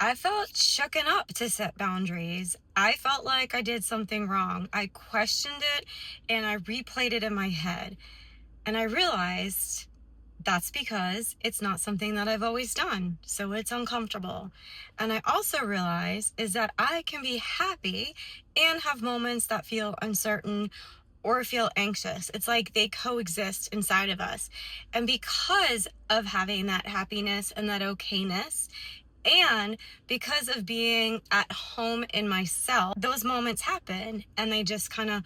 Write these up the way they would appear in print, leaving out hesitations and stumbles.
I felt shooken up to set boundaries. I felt like I did something wrong. I questioned it and I replayed it in my head. And I realized that's because it's not something that I've always done. So it's uncomfortable. And I also realized is that I can be happy and have moments that feel uncertain or feel anxious. It's like they coexist inside of us. And because of having that happiness and that okayness, and because of being at home in myself, those moments happen and they just kind of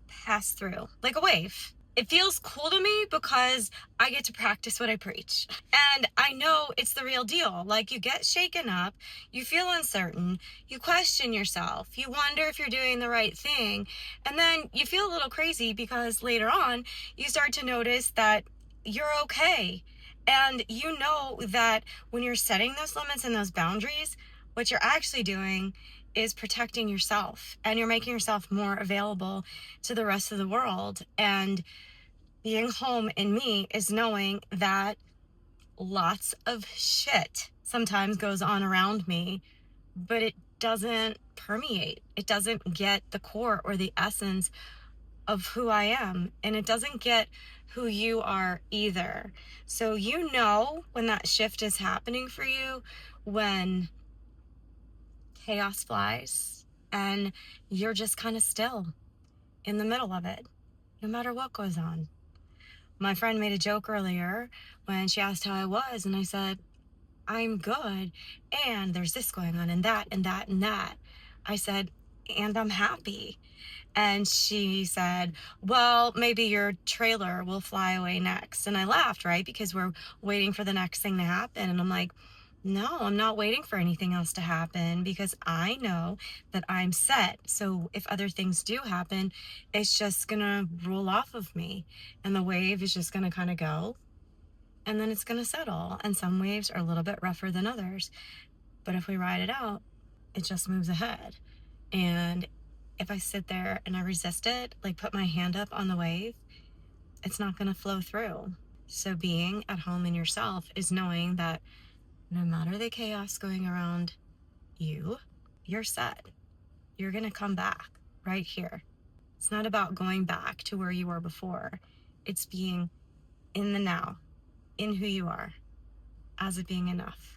pass through like a wave. It feels cool to me because I get to practice what I preach. And I know it's the real deal. Like you get shaken up, you feel uncertain, you question yourself, you wonder if you're doing the right thing. And then you feel a little crazy because later on you start to notice that you're okay. And you know that when you're setting those limits and those boundaries, what you're actually doing is protecting yourself and you're making yourself more available to the rest of the world. And being home in me is knowing that lots of shit sometimes goes on around me, but it doesn't permeate. It doesn't get the core or the essence of who I am, and it doesn't get who you are either. So you know when that shift is happening for you, when chaos flies and you're just kind of still in the middle of it, no matter what goes on. My friend made a joke earlier when she asked how I was, and I said, I'm good. And there's this going on, and that, and that, and that. I said, and I'm happy. And she said, well, maybe your trailer will fly away next. And I laughed, right? Because we're waiting for the next thing to happen. And I'm like, no, I'm not waiting for anything else to happen because I know that I'm set. So if other things do happen, it's just going to roll off of me. And the wave is just going to kind of go and then it's going to settle. And some waves are a little bit rougher than others. But if we ride it out, it just moves ahead. And if I sit there and I resist it, like put my hand up on the wave, it's not going to flow through. So being at home in yourself is knowing that no matter the chaos going around you, you're set. You're going to come back right here. It's not about going back to where you were before. It's being in the now, in who you are, as it being enough.